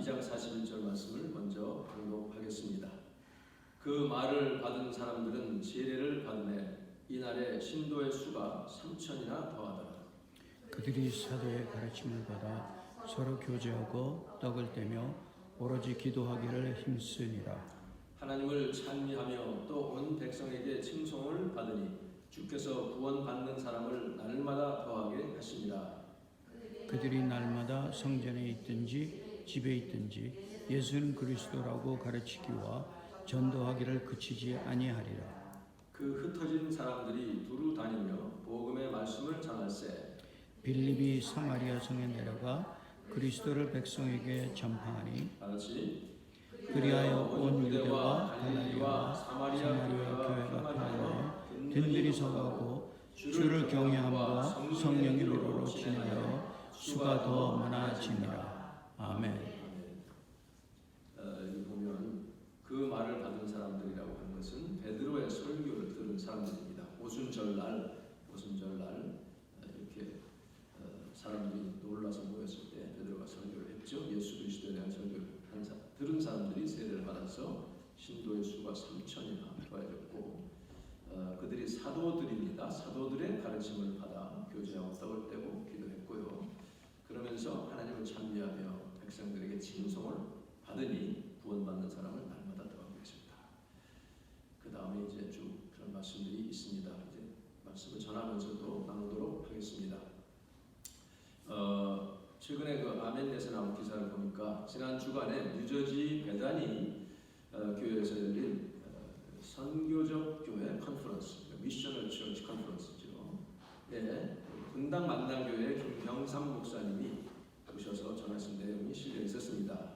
2장 41절 말씀을 먼저 공독하겠습니다. 그 말을 받은 사람들은 세례를 받으매 이날에 신도의 수가 3,000이나 더하더라. 그들이 사도의 가르침을 받아 서로 교제하고 떡을 떼며 오로지 기도하기를 힘쓰니라. 하나님을 찬미하며 또 온 백성에게 칭송을 받으니 주께서 구원받는 사람을 날마다 더하게 하시니라. 그들이 날마다 성전에 있든지 집에 있든지 예수는 그리스도라고 가르치기와 전도하기를 그치지 아니하리라. 그 흩어진 사람들이 두루 다니며 복음의 말씀을 전할세. 빌립이 사마리아 성에 내려가 그리스도를 백성에게 전파하니 다같이 그리하여 온 유대와 갈릴리와 사마리아 교회가 평안하여 든든히 서가고 주를 경외함과 성령의 위로로 진행하여 수가 더 많아지니라. 아멘. 여기 보면 그 말을 받은 사람들이라고 하는 것은 베드로의 설교를 들은 사람들입니다. 오순절날 이렇게 사람들이 놀라서 모였을 때 베드로가 설교를 했죠. 예수 그리스도에 대한 설교를 들은 사람들이 세례를 받아서 신도의 수가 3,000이나 더해졌고 그들이 사도들입니다. 사도들의 가르침을 받아 교제하고 떡을 떼고 기도했고요. 그러면서 하나님을 찬미하며 백성들에게 칭송을 받으니 구원받는 사람을 날마다 더하고 계십니다. 그 다음에 이제 쭉 그런 말씀들이 있습니다. 이제 말씀을 전하면서도 나누도록 하겠습니다. 최근에 그 아멘넷에 나온 기사를 보니까 지난 주간에 뉴저지 베다니 교회에서 열린 선교적 교회 컨퍼런스, 미셔널 처치 컨퍼런스죠. 네, 분당 만당교회 김병삼 목사님이 오셔서 전하신 내용이 실려 있었습니다.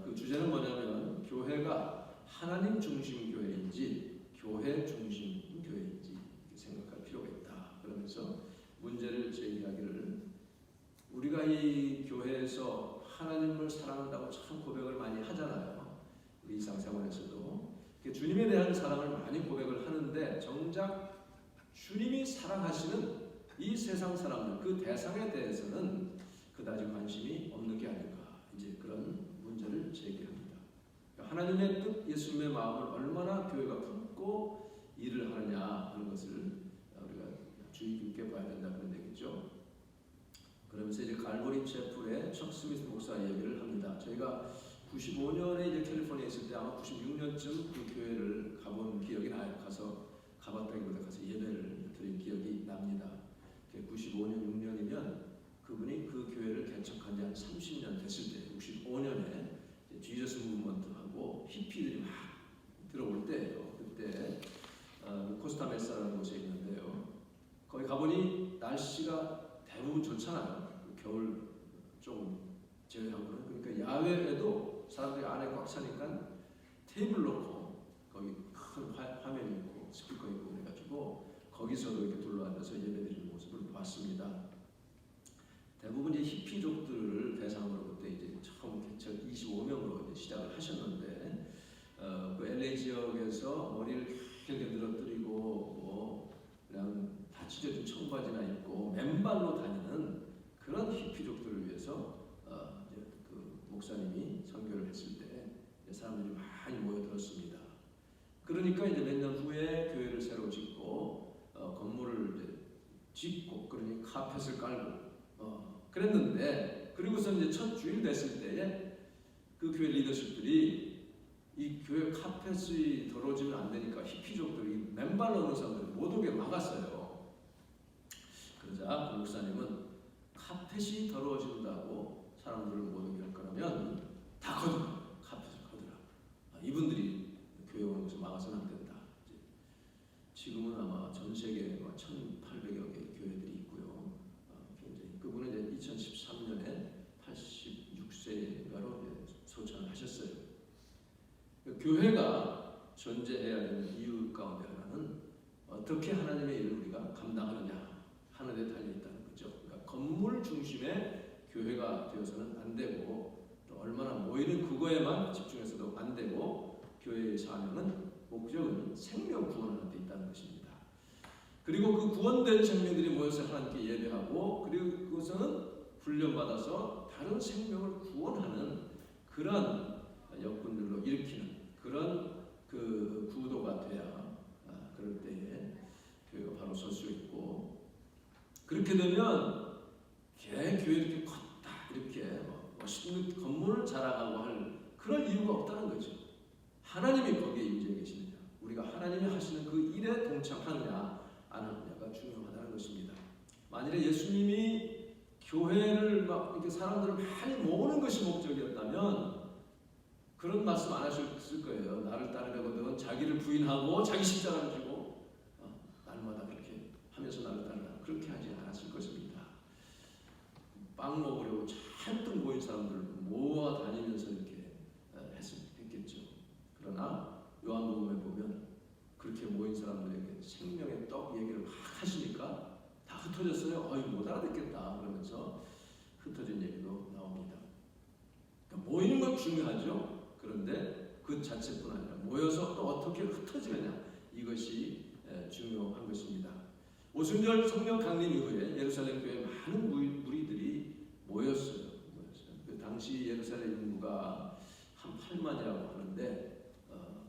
그 주제는 뭐냐면 교회가 하나님 중심 교회인지 교회 중심 교회인지 생각할 필요가 있다. 그러면서 문제를 제기하기를 우리가 이 교회에서 하나님을 사랑한다고 참 고백을 많이 하잖아요. 우리 일상생활에서도 주님에 대한 사랑을 많이 고백을 하는데 정작 주님이 사랑하시는 이 세상 사람들 그 대상에 대해서는 그다지 관심이 없는 게 아닌가 이제 그런 문제를 제기합니다. 하나님의 뜻, 예수님의 마음을 얼마나 교회가 품고 일을 하느냐 하는 것을 우리가 주의 깊게 봐야 된다 그런 얘기죠. 그러면서 이제 갈보리 채플의 척 스미스 목사 얘기를 합니다. 저희가 95년에 이제 캘리포니아에 있을 때 아마 96년쯤 그 교회를 가본 기억이 나요. 가봤다기보다 가서 예배를 드린 기억이 납니다. 95년, 6년이면 그분이 그 교회를 개척한 지 한 30년 됐을 때 65년에 지저스 무브먼트하고 히피들이 막 들어올 때예요. 그때 코스타메사라는 곳에 있는데요. 거기 가보니 날씨가 대부분 좋잖아요. 겨울 조금 제외하고는. 그러니까 야외에도 사람들이 안에 꽉 차니까 테이블 놓고 거기 큰 화면이 있고 스피커 있고 그래가지고 거기서도 이렇게 둘러앉아서 예배드리는 모습을 봤습니다. 대부분 이제 히피족들을 대상으로 그때 이제 처음 개척 25명으로 이제 시작을 하셨는데 그 LA 지역에서 머리를 길게 늘어뜨리고 뭐 그냥 다 찢어진 청바지나 입고 맨발로 다니는 그런 히피족들을 위해서 이제 그 목사님이 선교를 했을 때 사람들이 많이 모여들었습니다. 그러니까 이제 몇 년 후에 교회를 새로 짓고 건물을 이제 짓고 그러니 카펫을 깔고 그랬는데 그리고서 이제 첫 주일 됐을 때에 그 교회 리더십들이 이 교회 카펫이 더러워지면 안 되니까 히피족들이 맨발로 오는 사람들을 못 오게 막았어요. 그러자 그 목사님은 카펫이 더러워진다고 사람들을 못 오게 할 거라면 다 걷어라. 카펫을 걷어라. 이분들이 교회 오는 것을 막아서는 안 된다. 지금은 아마 전 세계에 1,800여 개의 교회들이 있고요. 굉장히 그분은 이제 2013년에 86세가로 소천을 하셨어요. 교회가 존재해야 되는 이유 가운데 하나는 어떻게 하나님의 일을 우리가 감당하느냐 하는 데 달려 있다는 거죠. 그러니까 건물 중심의 교회가 되어서는 안 되고 또 얼마나 모이는 그거에만 집중해서도 안 되고 교회의 사명은 목적은 생명 구원하는 데 있다는 것입니다. 그리고 그 구원된 생명들이 모여서 하나님께 예배하고 그리고 그것은 훈련받아서 다른 생명을 구원하는 그런 역군들로 일으키는 그런 그 구도가 돼야 그럴 때에 교회가 바로 설 수 있고, 그렇게 되면 교회 이렇게 컸다 이렇게 멋있는 건물을 자랑하고 할 그런 이유가 없다는 거죠. 하나님이 거기에 임재해 계시느냐, 우리가 하나님이 하시는 그 일에 동참하느냐 안 하느냐가 중요하다는 것입니다. 만일에 예수님이 교회를 막 이렇게 사람들을 많이 모으는 것이 목적이었다면 그런 말씀 안 하셨을 거예요. 나를 따르려거든 자기를 부인하고 자기 십자가를 지고 날마다 그렇게 하면서 나를 따르라, 그렇게 하지 않았을 것입니다. 빵 먹으려고 잔뜩 모인 사람들을 모아 다니면서 이렇게 했겠죠. 그러나 요한복음에 보면 그렇게 모인 사람들에게 생명의 떡 얘기를 막 하시니까 다 흩어졌어요. 못 알아듣겠다 그러면서 흩어진 얘기도 나옵니다. 그러니까 모이는 건 중요하죠. 그런데 그 자체뿐 아니라 모여서 또 어떻게 흩어지느냐, 이것이 중요한 것입니다. 오순절 성령 강림 이후에 예루살렘 교회에 많은 무리들이 모였어요. 그 당시 예루살렘 인구가 한 8만이라고 하는데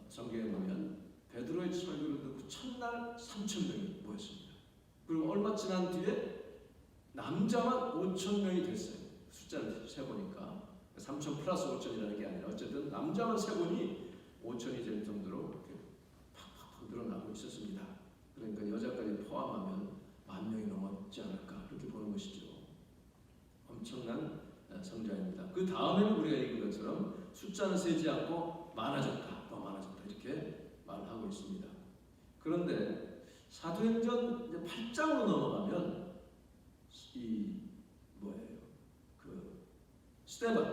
성경에 보면 베드로의 설교를 듣고 첫날 3,000명이 모였습니다. 그리고 얼마 지난 뒤에 남자만 5,000명이 됐어요. 숫자를 세보니까 3,000 플러스 5,000이라는 게 아니라 어쨌든 남자만 세보니 5,000이 될 정도로 이렇게 팍팍팍 늘어나고 있었습니다. 그러니까 여자까지 포함하면 10,000명이 넘었지 않을까 그렇게 보는 것이죠. 엄청난 성장입니다. 그 다음에는 우리가 읽은 것처럼 숫자는 세지 않고 많아졌다, 더 많아졌다 이렇게 말하고 있습니다. 그런데 사도행전 8장으로 넘어가면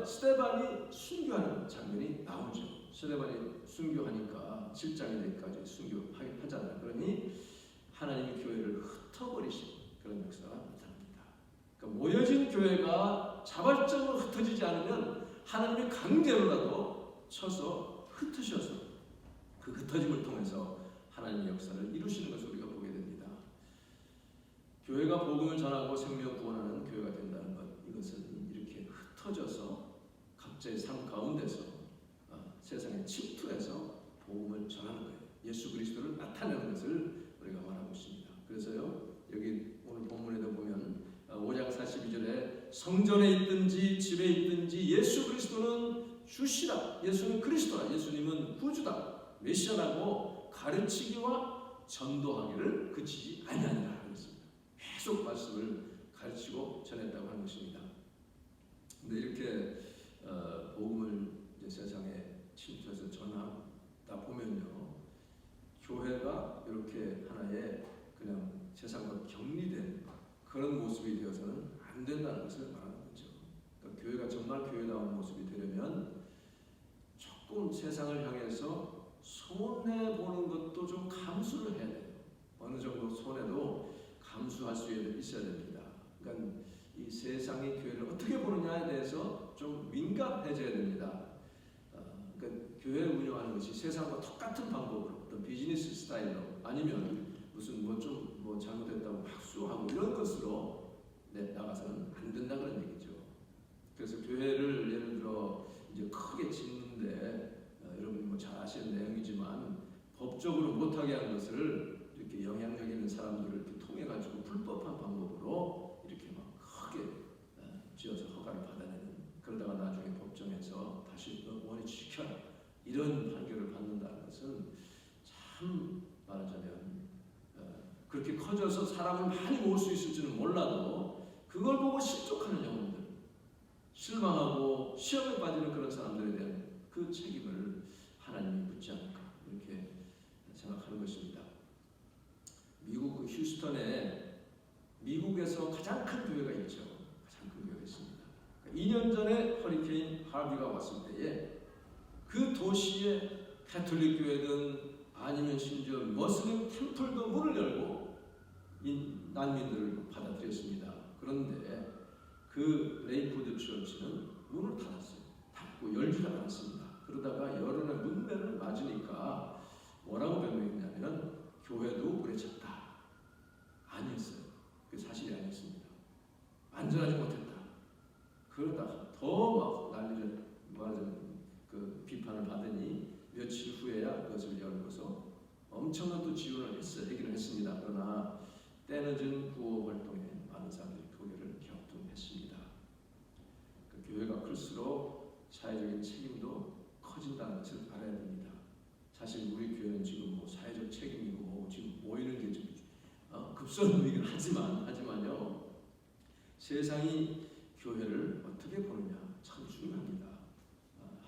스데반이 순교하는 장면이 나오죠. 스데반이 순교하니까 7장에 되기까지 순교하잖아요. 그러니 하나님의 교회를 흩어버리신 그런 역사가 나타납니다. 그러니까 모여진 교회가 자발적으로 흩어지지 않으면 하나님의 강제로라도 쳐서 흩으셔서 그 흩어짐을 통해서 하나님의 역사를 이루시는 것을 우리가 보게 됩니다. 교회가 복음을 전하고 생명 구원하는 교회가 된다는 것, 이것은 이렇게 흩어져서 각자의 삶 가운데서 세상에 침투해서 복음을 전하는 거예요. 예수 그리스도를 나타내는 것을 우리가 말하고 있습니다. 그래서요, 여기 오늘 본문에도 보면 5장 42절에 성전에 있든지 집에 있든지 예수 그리스도는 주시라, 예수는 그리스도라, 예수님은 구주다, 메시아라고 가르치기와 전도하기를 그치지 아니하니라 그랬습니다. 계속 말씀을 가르치고 전했다고 하는 것입니다. 근데 이렇게 복음을 이제 세상에 침투해서 전하다 보면요, 교회가 이렇게 하나의 그냥 세상과 격리된 그런 모습이 되어서는 안 된다는 것을 말하는 거죠. 그러니까 교회가 정말 교회다운 모습이 되려면 조금 세상을 향해서 손해 보는 것도 좀 감수를 해야 돼요. 어느 정도 손해도 감수할 수 있어야 됩니다. 그러니까 이 세상의 교회를 어떻게 보느냐에 대해서 좀 민감해져야 됩니다. 그러니까 교회 운영하는 것이 세상과 똑같은 방법으로 어떤 비즈니스 스타일로 아니면 무슨 뭐 잘못했다고 박수하고 이런 것으로 나가서는 안 된다 그런 얘기죠. 그래서 교회를 예를 들어 이제 크게 짓는데 여러분이 뭐 잘 아시는 내용이지만 법적으로 못하게 하는 것을 이렇게 영향력 있는 사람들을 이렇게 통해 가지고 불법한 방법으로 이렇게 막 크게 지어서 허가를 받아내는, 그러다가 나중에 법정에서 다시 원위 지켜라 이런 판결을 받는다는 것은 참 말하자면 그렇게 커져서 사람을 많이 모을 수 있을지는 몰라도 그걸 보고 실족하는 영혼들, 실망하고 시험에 빠지는 그런 사람들에 대한 그 책임을 하나님이 묻지 않을까 이렇게 생각하는 것입니다. 미국 그 휴스턴에 미국에서 가장 큰 교회가 있죠. 가장 큰 교회가 있습니다. 2년 전에 허리케인 하비가 왔을 때에 그 도시의 가톨릭 교회든 아니면 심지어 머슬림 템플도 문을 열고 난민들을 받아들였습니다. 그런데 그 레이푸드 처치는 문을 닫았어요. 닫고 열지도 않았습니다. 그러다가 여론의 문매를 맞으니까 뭐라고 변명했냐면 교회도 물에 찼다. 아니었어요. 그 사실이 아니었습니다. 안전하지 못했다. 그러다가 더 막 난리를 말하자면 사회적인 책임도 커진다는 것을 알아야 됩니다. 사실 우리 교회는 지금 뭐 사회적 책임이고 지금 모이는 게 좀 급선무이긴 하지만요. 세상이 교회를 어떻게 보느냐 참 중요합니다.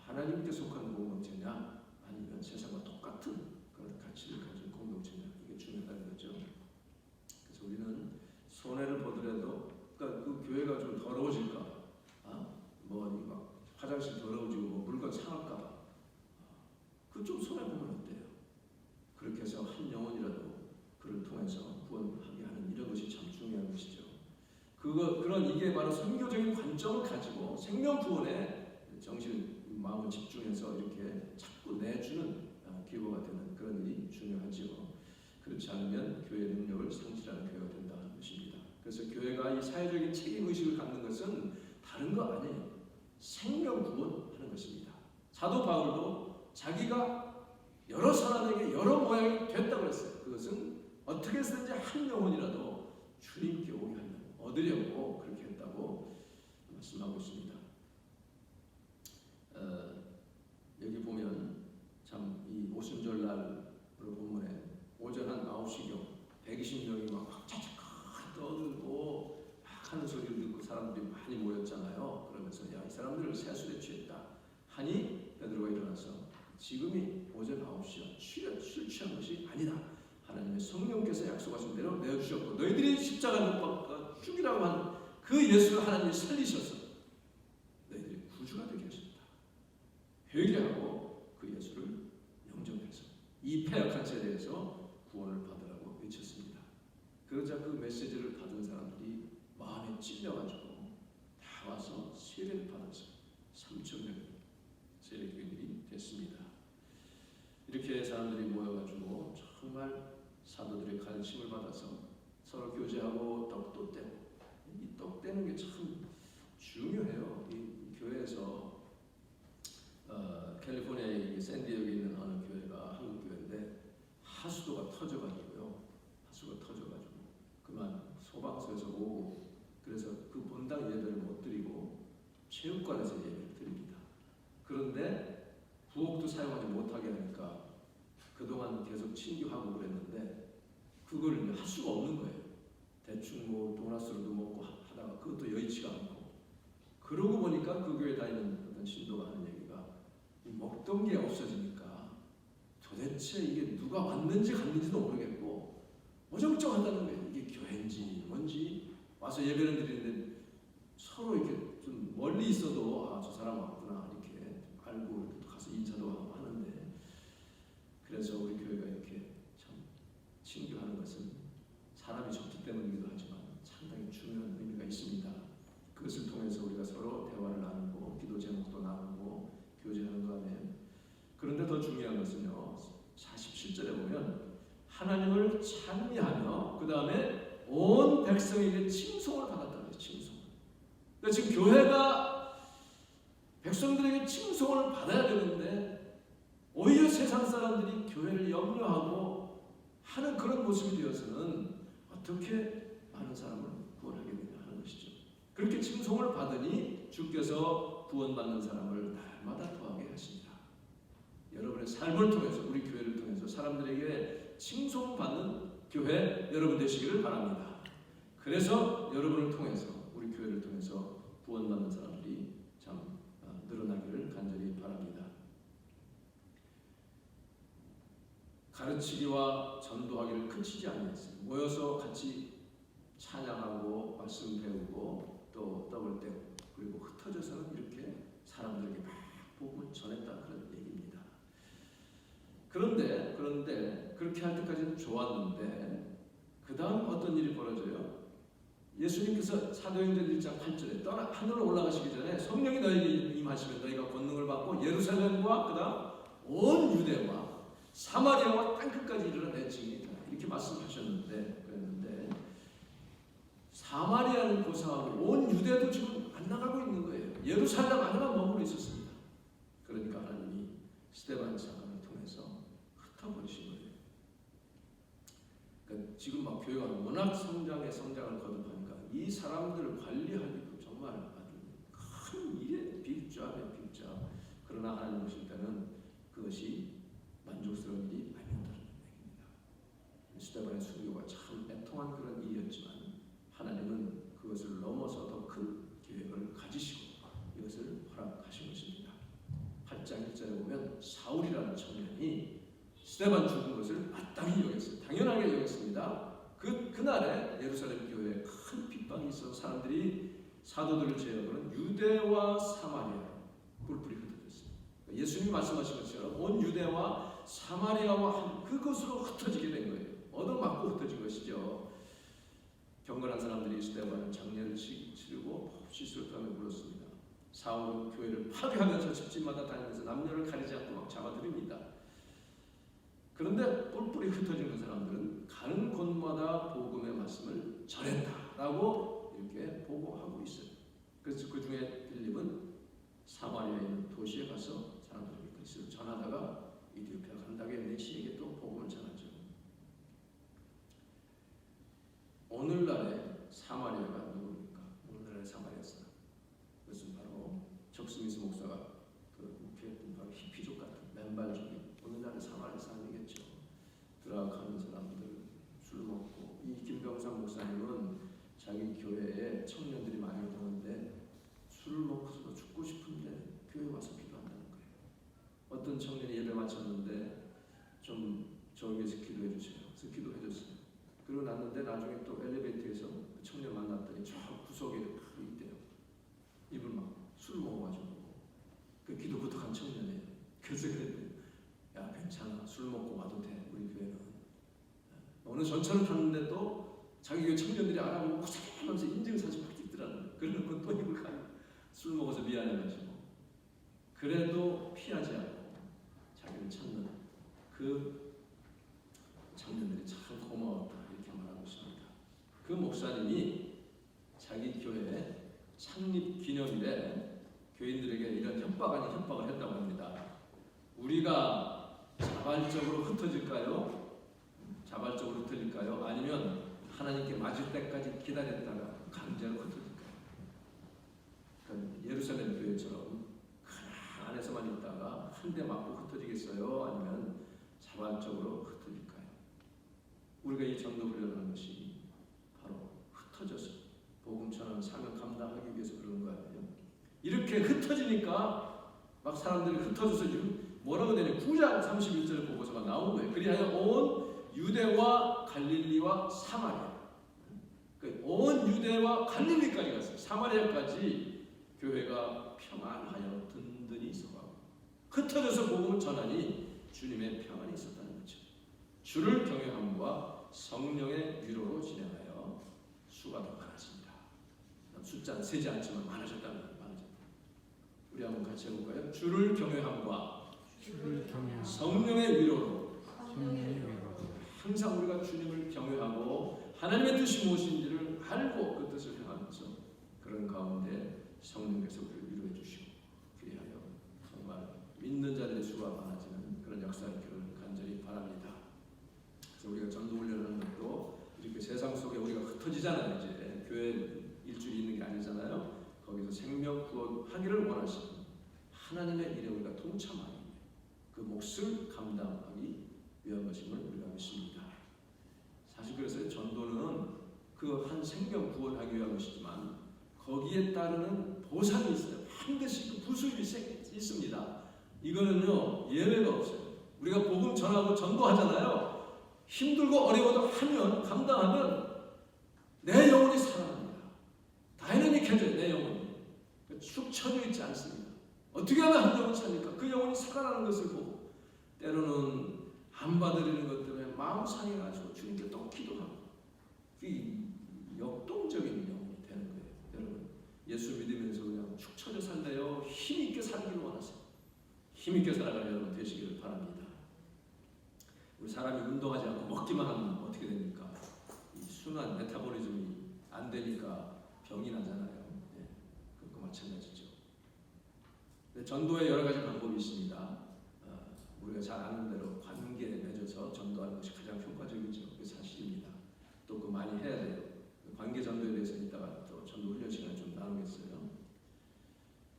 하나님께 속한 공동체냐 아니면 세상과 똑같은 그런 가치를 가진 공동체냐 이게 중요하다는 거죠. 그래서 우리는 손해를 보더라도 그러니까 그 교회가 좀 더러워질까 뭐 막 화장실 더러워지고 뭐 물건 상할까 그 좀 손해 보면 어때요? 그렇게 해서 한 영혼이라도 그를 통해서 구원하게 하는 이런 것이 참 중요한 것이죠. 그런 이게 바로 선교적인 관점을 가지고 생명 구원에 정신 마음을 집중해서 이렇게 자꾸 내주는 기호가 되는 그런 일이 중요하죠. 그렇지 않으면 교회의 능력을 상실하는 교회가 된다는 것입니다. 그래서 교회가 이 사회적인 책임 의식을 갖는 것은 다른 거 아니에요. 생명 구원하는 것입니다. 사도 바울도 자기가 여러 사람에게 여러 모양이 됐다고 했어요. 그것은 어떻게 해서든지 한 영혼이라도 주님께 오게 하려 얻으려고 그렇게 했다고 말씀하고 있습니다. 여기 보면 참 이 오순절날 본문에 오전 한 9시경 120명이 막 차차차 떠들고 막 하는 소리를 듣고 사람들이 많이 모였잖아요. 그러면서 야, 이 사람들을 세술에 취했다 하니 베드로가 일어나서 지금이 오전 9시야. 술 취한 것이 아니다. 하나님의 성령께서 약속하신 대로 내어주셨고 너희들이 십자가 못 박아 죽이라고 한 그 예수를 하나님이 살리셔서 너희들이 구주가 되게 하셨다. 회개하고 그 예수를 영접해서 이 패역한 세대에서 구원을 받으라고 외쳤습니다. 그러자 그 메시지를 받은 사람들이 마음에 찔려가지고 다 와서 세례를 받아서 3,000명이 세례교인들이 됐습니다. 이렇게 사람들이 모여가지고 정말 사도들의 가르침을 받아서 서로 교제하고 떡도 떼고 이 떡 떼는 게 참 중요해요. 이 교회에서 캘리포니아의 샌디에고에 있는 어느 교회가 한국 교회인데 하수도가 터져가지고요. 그만 소방서에서 오고 그래서 그 본당 예배를 못 드리고 체육관에서 예배를 드립니다. 그런데 부엌도 사용하지 못하게 하니까 그동안 계속 친교하고 그랬는데 그걸 할 수가 없는 거예요. 대충 뭐 도나스로도 먹고 하다가 그것도 여의치가 않고 그러고 보니까 그 교회 다니는 어떤 신도가 하는 얘기가 먹던 게 없어지니까 도대체 이게 누가 왔는지 갔는지도 모르겠고 어정쩡하다는 거예요. 이게 교회인지 뭔지 와서 예배를 드리는데 서로 이렇게 좀 멀리 있어도 아, 저 사람 왔구나 이렇게 알고 이렇게 가서 인사도 하고 하는데 그래서 우리 교회가 이렇게 참 친교하는 것은 사람이 적기 때문이기도 하지만 상당히 중요한 의미가 있습니다. 그것을 통해서 우리가 서로 대화를 나누고 기도 제목도 나누고 교제하는 가운데 그런데 더 중요한 것은요 47절에 보면 하나님을 찬미하며 그 다음에 온 백성에게 칭송을 받았다는 거예요. 칭송. 그러니까 지금 교회가 백성들에게 칭송을 받아야 되는데 오히려 세상 사람들이 교회를 염려하고 하는 그런 모습이 되어서는 어떻게 많은 사람을 구원하게 되냐 하는 것이죠. 그렇게 칭송을 받으니 주께서 구원받는 사람을 날마다 더하게 하십니다. 여러분의 삶을 통해서 우리 교회를 통해서 사람들에게 칭송받는 교회 여러분 되시기를 바랍니다. 그래서 여러분을 통해서 우리 교회를 통해서 구원받는 사람들이 참 늘어나기를 간절히 바랍니다. 가르치기와 전도하기를 그치지 아니했어요. 모여서 같이 찬양하고 말씀 배우고 또 떡을 떼고 그리고 흩어져서는 이렇게 사람들에게 막 복음을 전했다 그런 얘기입니다. 그런데 그렇게 할 때까지는 좋았는데 그 다음 어떤 일이 벌어져요? 예수님께서 사도행전 1장 8절에 하늘로 올라가시기 전에 성령이 너희에게 임하시면 너희가 권능을 받고 예루살렘과 그 다음 온 유대와 사마리아와 땅끝까지 이르러 내 증인이다 이렇게 말씀하셨는데 그랬는데 사마리아는 고사하고 온 유대도 지금 안 나가고 있는 거예요. 예루살렘 안에만 머물러 있었습니다. 그러니까 하나님이 스데반 사건을 통해서 흩어버리신 거예요. 그러니까 지금 막 교회가 워낙 성장을 거듭하니까 이 사람들을 관리하기도 정말 아주 큰 일에 빌자에 빌자. 그러나 하나님 보실 때는 그것이 만족스러운 일이 아니었다는 얘기입니다. 스데반의 순교가 참 애통한 그런 일이었지만 하나님은 그것을 넘어서 더 큰 계획을 가지시고 이것을 허락하신 것입니다. 8장 1절에 보면 사울이라는 청년이 스데반 죽은 것을 마땅히 여겼어요. 당연하게 여겼습니다. 그날에 예루살렘 교회에 큰 핍박이 있어서 사람들이 사도들을 제외하고는 유대와 사마리아 뿔뿔이 흩어졌어요. 예수님이 말씀하신 것처럼 온 유대와 사마리아와 그것으로 흩어지게 된 거예요. 얻어맞고 흩어진 것이죠. 경건한 사람들이 스데반을 장례를 치르고 몹시 슬퍼하며 물었습니다. 사울은 교회를 파괴하면서 집집마다 다니면서 남녀를 가리지 않고 막 잡아들입니다. 그런데 뿔뿔이 흩어진 그 사람들은 가는 곳마다 복음의 말씀을 전했다라고 이렇게 보고하고 있어요. 그래서 그 중에 빌립은 사마리아에 있는 도시에 가서 사람들에게 그리스도를 전하다가 이디오피아 간다게 메시에게 또 복음을 전하죠. 오늘날의 사마리아가 누굽니까? 오늘날의 사마리아 사람. 그것은 바로 적 스미스 목사가 목회했던 바로 히피족 같은 맨발족이 오늘날의 사마리아 사람이겠죠. 드락하는 사람들, 술 먹고. 이 김병상 목사님은 자기 교회에 청년들이 많이 오는데 술을 먹고서 죽고 싶은데 교회 와서 기도한다는 거예요. 어떤 청년이 예배 마쳤는데 좀 저기 위해서 기도해 주세요. 그래서 기도해 줬어요. 그러고 났는데 나중에 또 엘리베이터에서 그 청년 만났더니 저 구석에 딱 있대요. 입을 막 술 먹어가지고 그 기도 부탁한 청년이에요. 그래서 그랬대요. 야 괜찮아, 술 먹고 와도 돼. 우리 교회는 어느 전철을 탔는데 또 자기 교회 청년들이 알아보고 고생하면서 인증사진 막 찍더라는 거예요. 그러고 또 입을 가요. 술 먹어서 미안해가지고. 그래도 피하지 않고 자기를 찾는 그 청년들이 참 고마웠다 이렇게 말하고 있습니다. 그 목사님이 자기 교회 창립 기념일에 교인들에게 이런 협박 아닌 협박을 했다고 합니다. 우리가 자발적으로 흩어질까요? 자발적으로 흩어질까요? 아니면 하나님께 맞을 때까지 기다렸다가 강제로 흩어질까요? 그러니까 예루살렘 교회처럼 큰 안에서만 있다가 한 대 맞고 흩어지겠어요? 아니면 자발적으로 흩어질까요? 우리가 이 전도 훈련하는 것이 바로 흩어져서 복음 전하는 사명 감당하기 위해서 그런 거예요. 이렇게 흩어지니까 막 사람들이 흩어져서 지금 뭐라고 되냐 9장 31절 보고서가 나온 거예요. 그리하여 온 유대와 갈릴리와 사마리아, 온 유대와 갈릴리까지 갔어요. 사마리아까지 교회가 평안하여 든든히 있어가고 흩어져서 복음을 전하니 주님의 평안이 있었다는 거죠. 주를 경외함과 성령의 위로로 진행하여 수가 더 많아집니다. 숫자는 세지 않지만 많아졌다는 거예요. 우리 한번 같이 해볼까요? 주를 경외함과 성령의 위로로 항상 우리가 주님을 경외하고 하나님의 뜻이 무엇인지를 알고 그 뜻을 행하면서 그런 가운데 성령께서 우리를 위로해 주시고 그리하여 정말 믿는 자들의 수가 많아지는 그런 역사 있기를 간절히 바랍니다. 그래서 우리가 전도 훈련하는 것도 이렇게 세상 속에 우리가 흩어지잖아요. 이제 교회 일주일이 있는 게 아니잖아요. 거기서 생명 구원하기를 원하시는 하나님의 일에 우리가 동참하기 위해 그 몫을 감당하기 위한 것임을 우리가 믿습니다. 사실 그래서 전도는 그 한 생명 구원하기 위한 것이지만 거기에 따르는 보상이 있어요. 반드시 그 부수입이 있습니다. 이거는요 예외가 없어요. 우리가 복음 전하고 전도하잖아요. 힘들고 어려워도 하면 감당하면 내 영혼이 살아납니다. 다이내믹해져요. 내 영혼이 축 처져 있지 않습니다. 어떻게 하면 한 영혼 삽니까? 그 영혼이 살아나는 것을 보고 때로는 안 받으려는 것 때문에 마음 상해가지고 주님께 또 기도하고 그 역동적인 영혼이 되는 거예요. 여러분 예수 믿으면서 그냥 축 처져 살래요? 힘있게 살기를 원하세요. 힘있게 살아갈 여러분 되시기를 바랍니다. 우리 사람이 운동하지 않고 먹기만 하면 어떻게 됩니까? 이 순환 메타볼리즘이 안 되니까 병이 나잖아요. 네, 그것과 마찬가지죠. 전도에 여러 가지 방법이 있습니다. 우리가 잘 아는 대로 관계에 맺어서 전도하는 것이 가장 효과적이죠. 그게 사실입니다. 또 그거 많이 해야 돼요. 관계 전도에 대해서 이따가 또 전도 훈련 시간에 좀 나누겠어요.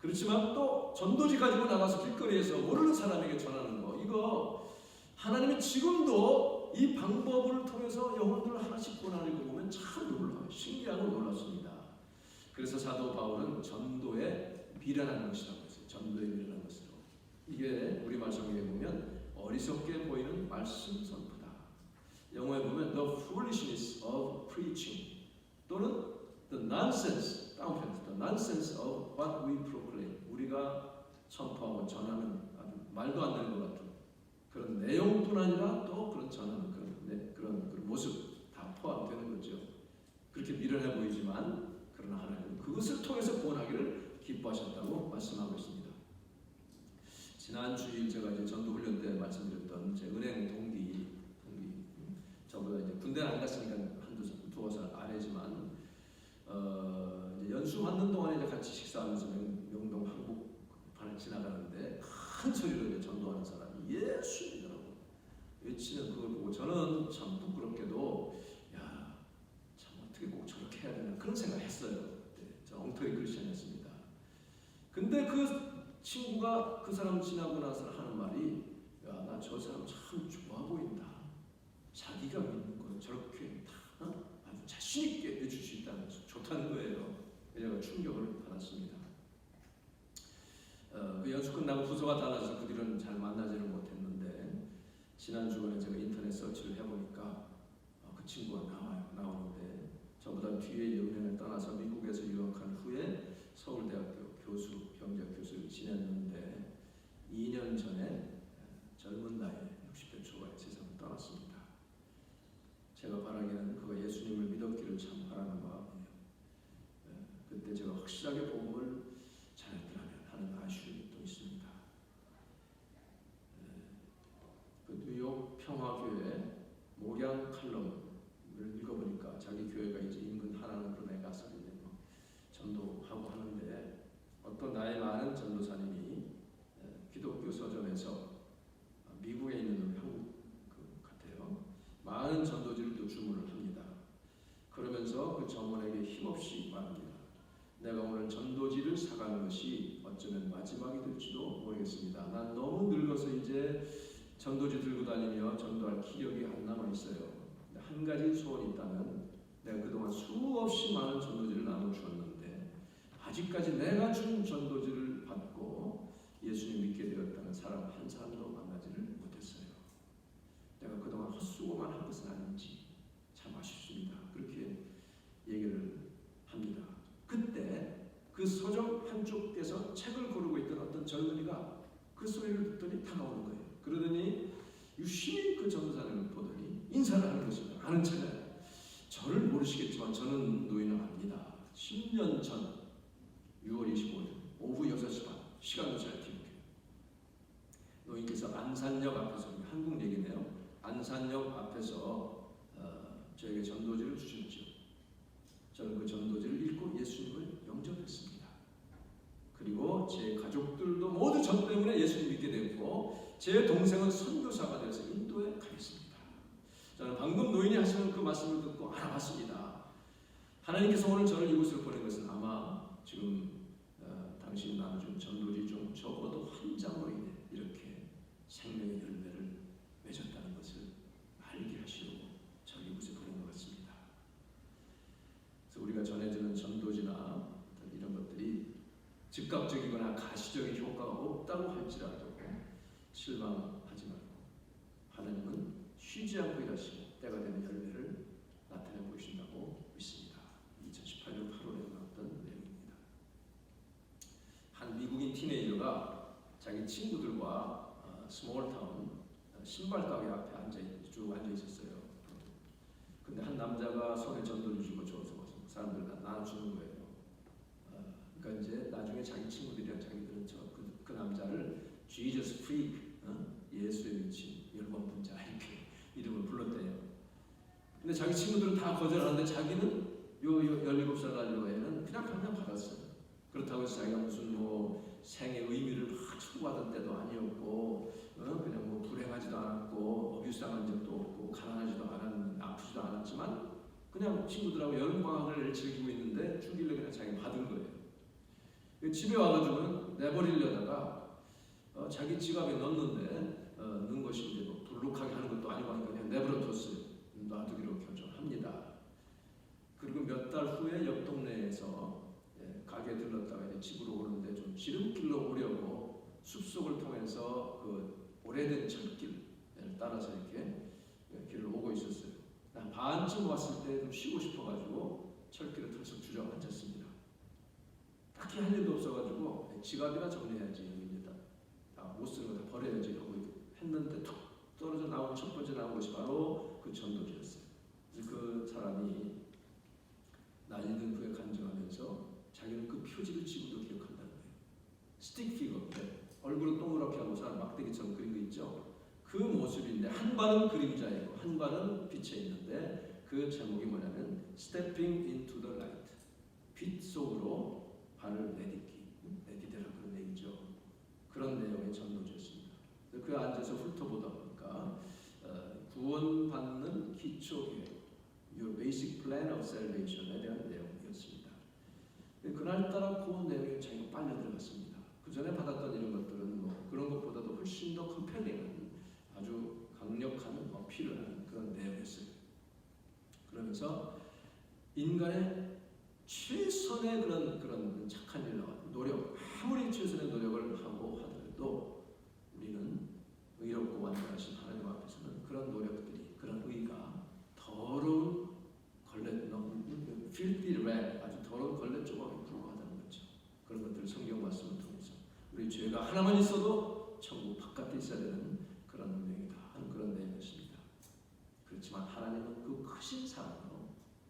그렇지만 또 전도지 가지고 나가서 길거리에서 모르는 사람에게 전하는 거, 이거 하나님이 지금도 이 방법을 통해서 영혼들을 하나씩 구원하는 거 보면 참 놀라워요. 신기하고 놀랍습니다. 그래서 사도 바울은 전도에 미련한 것이라고 했어요. 전도에 미련한 것으로. 이게 우리말 성경에 보면 어리석게 보이는 말씀 선포다. 영어에 보면 the foolishness of preaching 또는 the nonsense, 다운편 the nonsense of what we proclaim. 우리가 선포하고 전하는 아주 말도 안 되는 것 같은 그런 내용뿐 아니라 또 그런 전하는 그런 모습 다 포함되는 거죠. 그렇게 미련해 보이지만 그러나 하나님은 그것을 통해서 구원하기를 기뻐하셨다고 말씀하고 있습니다. 지난 주일 제가 이제 전도 훈련 때 말씀드렸던 제 은행 동기 저보다 이제 군대는 안 갔으니까 두어 살 아래지만 이제 연수 받는 동안에 이제 같이 식사하면서 명동 한복판을 지나가는데 큰 소리로 이제 전도하는 사람이 예수님이라고 외치는 그걸 보고 저는 참 부끄럽게도 야, 참 어떻게 꼭 저렇게 해야 되나 그런 생각을 했어요. 네, 저 엉터리 크리스천이었습니다. 근데 그 친구가 그 사람 지나고 나서 하는 말이 야, 나 저 사람 참 좋아 보인다. 자기가 믿는 건 저렇게 다 아주 자신 있게 해줄 수 있다는 좋다는 거예요. 제가 충격을 받았습니다. 그 연수 끝나고 부서가 달라서 그 뒤로는 잘 만나지를 못했는데 지난 주간에 제가 인터넷 서치를 해보니까 그 친구가 나오는데 저보다 뒤에 연령을 떠나서 미국에서 유학한 후에 서울대학교 병작 교수를 지냈는데 2년 전에 젊은 나이에 60대 초반에 세상을 떠났습니다. 제가 바라기는 그가 예수님을 믿었기를 참 바라는 마음이에요. 그때 제가 확실하게 복음을 전했더라면 하는 아쉬움이 또 있습니다. 그 뉴욕 평화교회 목양 칼럼을 읽어보니까 자기 교회가 이제 인근 하나는 그런 애가 가서 전도하고 하는데 어떤 나이 많은 전도사님이 기독교 서점에서 미국에 있는 한국 같아요. 많은 전도지를 또 주문을 합니다. 그러면서 그 점원에게 힘없이 말합니다. 내가 오늘 전도지를 사가는 것이 어쩌면 마지막이 될지도 모르겠습니다. 난 너무 늙어서 이제 전도지 들고 다니며 전도할 기력이 안 남아 있어요. 한 가지 소원이 있다면 내가 그동안 수없이 많은 전도지를 나눠주었는데 아직까지 내가 준 전도지를 받고 예수님 믿게 되었다는 사람 한 사람도 만나지를 못했어요. 내가 그동안 헛수고만 한 것은 아닌지 참 아쉽습니다. 그렇게 얘기를 합니다. 그때 그 서점 한쪽에서 책을 고르고 있던 어떤 젊은이가 그 소리를 듣더니 다가오는 거예요. 그러더니 유심히 그 전도사님을 보더니 인사를 하는 것입니다. 아는 척을. 저를 모르시겠지만 저는 노인을 압니다. 10년 전 6월 25일 오후 6시 반 시간도 잘 기억해요. 노인께서 안산역 앞에서 한국 얘기네요. 안산역 앞에서 저에게 전도지를 주셨죠. 저는 그 전도지를 읽고 예수님을 영접했습니다. 그리고 제 가족들도 모두 전 때문에 예수님 믿게 됐고 제 동생은 선교사가 돼서 인도에 가 있습니다. 저는 방금 노인이 하시는 그 말씀을 듣고 알아봤습니다. 하나님께서 오늘 저를 이곳으로 보낸 것은 아마 지금 당신이 나눠준 전도지 중 적어도 한 장으로 인해 이렇게 생명의 열매를 맺었다는 것을 알게 하시려고 저를 이곳에 보낸 것 같습니다. 그래서 우리가 전해지는 전도지나 이런 것들이 즉각적이거나 가시적인 효과가 없다고 할지라도 실망하지 말고 하나님은 쉬지 않고 일하시고 때가 되는 열매를 나타내 보이신다고 믿습니다. 2018년 8월에 나왔던 내용입니다. 한 미국인 티네이저가 자기 친구들과 스몰타운 신발 가게 앞에 쭉 앉아 있었어요. 근데 한 남자가 손에 전도를 주고 줘서 사람들 나눠주는 거예요. 그러니까 이제 나중에 자기 친구들이랑 자기들은 그 남자를 Jesus Freak, 예수에 미친 열번 분자 이렇게 이름을 불렀대요. 근데 자기 친구들은 다 거절하는데 자기는 요 17살 나이로 애는 그냥 받았어요. 그렇다고 해서 자기가 무슨 뭐 생의 의미를 막 추구하던 때도 아니었고 그냥 뭐 불행하지도 않았고 어뷰스당한 적도 없고 가난하지도 아프지도 않았지만 그냥 친구들하고 여름방학을 즐기고 있는데 주길래 그냥 자기가 받은 거예요. 집에 와가지고는 내버리려다가 자기 지갑에 넣는데 넣은 것이 이제 뭐 불룩하게 하는 것도 아니고 하니까 그냥 내버려뒀어요. 놔두기로 결정합니다. 그리고 몇 달 후에 옆 동네에서 가게에 들렀다가 이제 집으로 오는데 좀 지름길로 오려고 숲속을 통해서 그 오래된 철길을 따라서 이렇게 길을 오고 있었어요. 한 반쯤 왔을 때 좀 쉬고 싶어가지고 철길을 털썩 주저앉았습니다. 딱히 할 일도 없어가지고 지갑이나 정리해야지, 여기 이제 다 못 쓰는 거 다 버려야지 하고 했는데 툭 떨어져 나온 첫 번째 나온 것이 바로 그 전도지였어요. 그래서 그 사람이 날리는 후에 간증하면서 자기는 그 표지를 지금도 기억한다는 거예요. 스틱 피거, 얼굴을 동그랗게 하고 사람 막대기처럼 그린 거 있죠. 그 모습인데 한 발은 그림자이고 한 발은 빛에 있는데 그 제목이 뭐냐면 Stepping into the Light, 빛 속으로 발을 내디뎌라, 그런 얘기죠. 그런 내용의 전도지였습니다. 그 앉아서 훑어보다 보니까 구원받는 기초계획, Your Basic Plan of Salvation에 대한 내용이었습니다. 그날따라 그 내용에 자기가 빨려 들어갔습니다. 그 전에 받았던 이런 것들은 뭐 그런 것보다도 훨씬 더 컴펠링한, 아주 강력한 어필을 하는 그런 내용이었어요. 그러면서 인간의 최선의 그런 착한 일과 노력, 아무리 최선의 노력을 하고 하더라도 우리는 의롭고 완전하신 하나님 앞에서는 그런 노력들이, 그런 의가 더러운 걸레, filthy rag, 아주 더러운 걸레 조각에 불과하다는 거죠. 그런 것들을 성경 말씀을 통해서 우리 죄가 하나만 있어도 천국 바깥에 있어야 되는 그런 운명이다 하는 그런 내용이었습니다. 그렇지만 하나님은 그 크신 사랑으로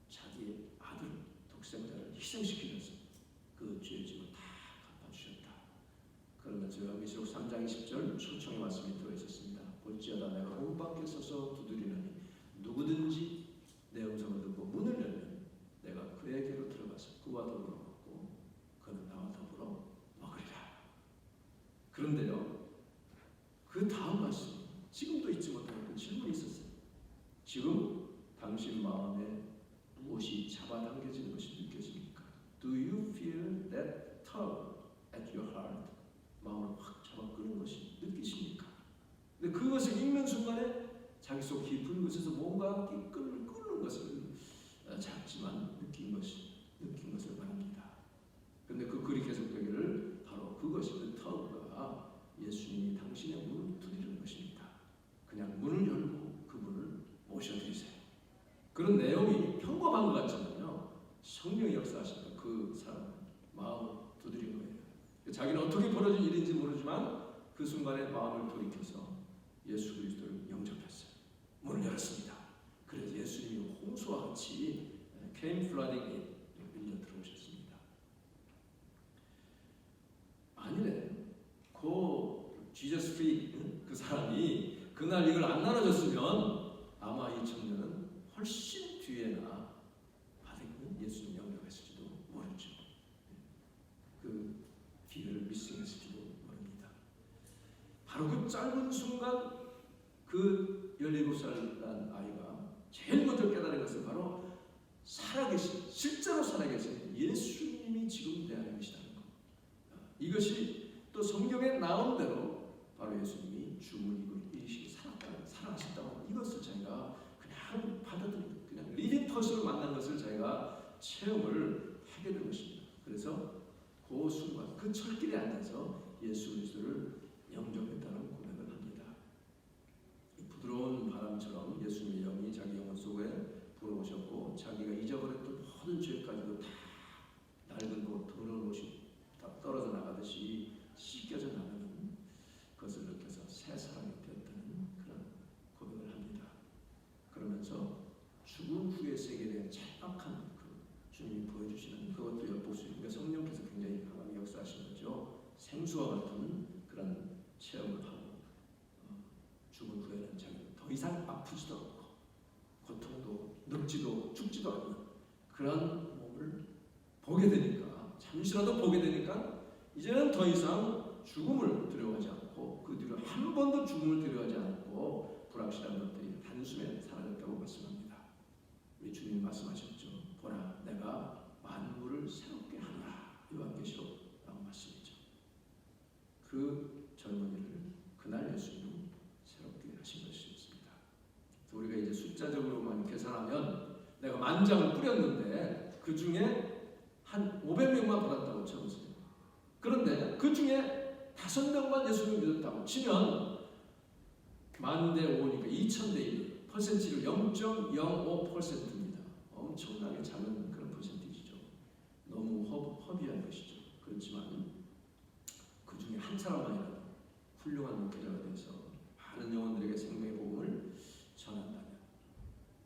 자기의 아들 독생자를 희생시키면서 그 죄의 짐을 다 갚아주셨다. 그러면서 요한계시록 3장 20절 초청의 말씀이 들어있었습니다. 볼지어다 내가 문 밖에 서서 두드리노니 누구든지 내 음성을 듣고 문을 열면 내가 그에게로 들어가서 그와 더불어 먹고 그는 나와 더불어 먹으리라. 그런데요, 그 다음 말씀, 지금도 잊지 못하는 그 질문이 있었어요. 지금 당신 마음에 무엇이 잡아당겨지는 것이 느껴집니까? Do you feel that tug at your heart? 마음을 확 잡아 끄는 것이 느끼십니까? 근데 그것을 읽는 순간에 자기 속 깊은 곳에서 뭔가 끄는 것을 작지만 느낀 것을 말합니다. 그런데 그 글이 계속되기를 바로 그것이, 그 터가 예수님이 당신의 문을 두드리는 것입니다. 그냥 문을 열고 그분을 모셔드리세요. 그런 내용이 평범한 것 같지만요, 성령이 역사하시는 그 사람 마음을 두드린 거예요. 자기는 어떻게 벌어진 일인지 모르지만 그 순간에 마음을 돌이켜서 예수 그리스도를 영접했어요. 문을 열었습니다. 그래서 예수님이 홍수와 같이 came flooding in, 밀려 들어오셨습니다. 만일에 그 Jesus Freak, 그 사람이 그날 이걸 안 나눠줬으면 아마 이 청년은 훨씬 뒤에나 예수님 영접했을지도 모르죠. 그 기회를 미싱했을지도 모릅니다. 바로 그 짧은 순간 그 17살 난 아이가 제일 먼저 깨달은 것은 바로 살아계신, 실제로 살아계신 예수님이 지금 내 안에 계시다는 것. 이것이 또 성경에 나온 대로 바로 예수님이 죽음을 이기시고 살아가셨다고, 이것을 자기가 그냥 받아들이고 그냥 리빙 퍼스로 만난 것을 자기가 체험을 하게 된 것입니다. 그래서 그 순간 그 철길에 앉아서 예수 그리스도를 영접했다는 고백을 합니다. 부드러운 바람처럼 예수님의 영이 자기 영혼 속에 불어오셨고 자기가 잊어버렸던 모든 죄까지도 다 낡은 옷, 더러운 옷이 다 떨어져 나가듯이 씻겨져 나가는 것을 느껴서 새 사람이 되었다는 그런 고백을 합니다. 그러면서 죽음 후의 세계에 대한 찰박한 그 주님이 보여주시는 그것도 엿보시는, 그러니까 성령께서 굉장히 강하게 역사하신 거죠. 생수와 같은 그런 체험을 하고 죽은 후에는 자기는 더 이상 아프지도 않고 고통도 늙지도 죽지도 않는 그런 몸을 보게 되니까, 잠시라도 보게 되니까 이제는 더 이상 죽음을 두려워하지 않고 그 뒤로 한 번도 죽음을 두려워하지 않고 불확실한 것들이 단숨에 사라졌다고 말씀합니다. 우리 주님 말씀하셨죠. 보라, 내가 만물을 새롭게 하노라. 요한계시록 만장을 뿌렸는데 그 중에 한 500명만 받았다고 쳐보세요. 그런데 그 중에 5명만 예수를 믿었다고 치면 만대 5니까 2000대 1, 퍼센티를 0.05%입니다. 엄청나게 작은 그런 퍼센티지죠. 너무 허비한 것이죠. 그렇지만 그 중에 한 사람만이라도 훌륭한 목회자가 되어서 많은 영혼들에게 생명의 복음을 전한다면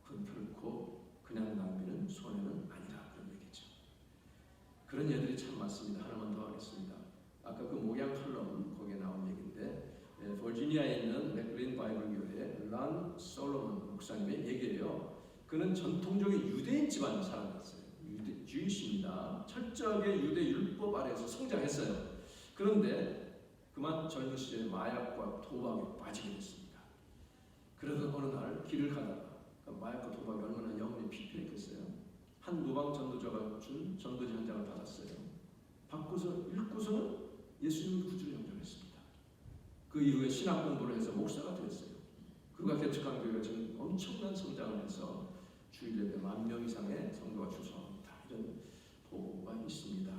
그건 결코 그냥 낭비는 손해는 아니라 그런 얘기죠. 그런 예들이 참 많습니다. 하나만 더 하겠습니다. 아까 그 목양 칼럼 거기에 나온 얘기인데 버지니아에 있는 맥그린 바이블 교회 란 솔로몬 목사님의 얘기예요. 그는 전통적인 유대인 집안 사람이었어요. 주이십니다. 철저하게 유대 율법 아래에서 성장했어요. 그런데 그만 젊은 시절에 마약과 도박에 빠지게 됐습니다. 그러던 어느 날 길을 가다가 마약과 도박이 얼마나 영혼이 피폐했겠어요. 한 노방 전도자가 준 전도지 한 장을 받았어요. 받고서 읽고서는 예수님을 구주로 영접했습니다. 그 이후에 신학 공부를 해서 목사가 되었어요. 그가 개척한 교회가 지금 엄청난 성장을 해서 주일 예배 10,000명 이상의 성도가 출석합니다. 이런 보고가 있습니다.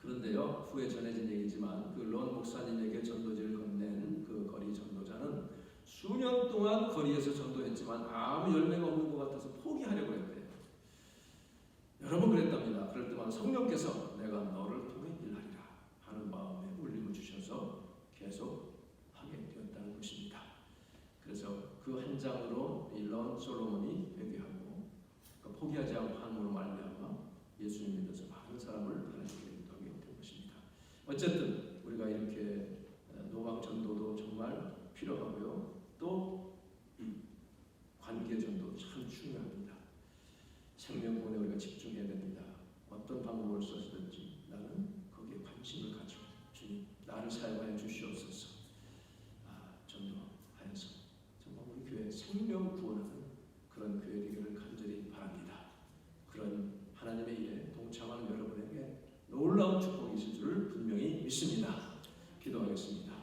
그런데요, 후에 전해진 얘기지만 그 론 목사님에게 전도지를 건넨 그 거리 전도자는 수년 동안 거리에서 전도했지만 아무 열매가 없는 것 같아서 포기하려고 했대요. 여러 번 그랬답니다. 그럴 때마다 성령께서 내가 너를 통해 일하리라 하는 마음에 울림을 주셔서 계속 하게 되었다는 것입니다. 그래서 그 한 장으로 론 솔로몬이 회개하고 포기하지 않고 한으로 말미암아 예수님 믿어서 많은 사람을 하나님께 인도하게 된 것입니다. 어쨌든 우리가 이렇게 노방 전도도 정말 필요하고요. 또 이 관계 전도 참 중요합니다. 생명권에 우리가 집중해야 됩니다. 어떤 방법을 써서든지 나는 거기에 관심을 가지고 주님 나를 사용하여 주시옵소서. 전도하여서 정말 우리 교회 생명 구원하는 그런 교회 되기를 간절히 바랍니다. 그런 하나님의 일에 동참하는 여러분에게 놀라운 축복이 있을 줄을 분명히 믿습니다. 기도하겠습니다.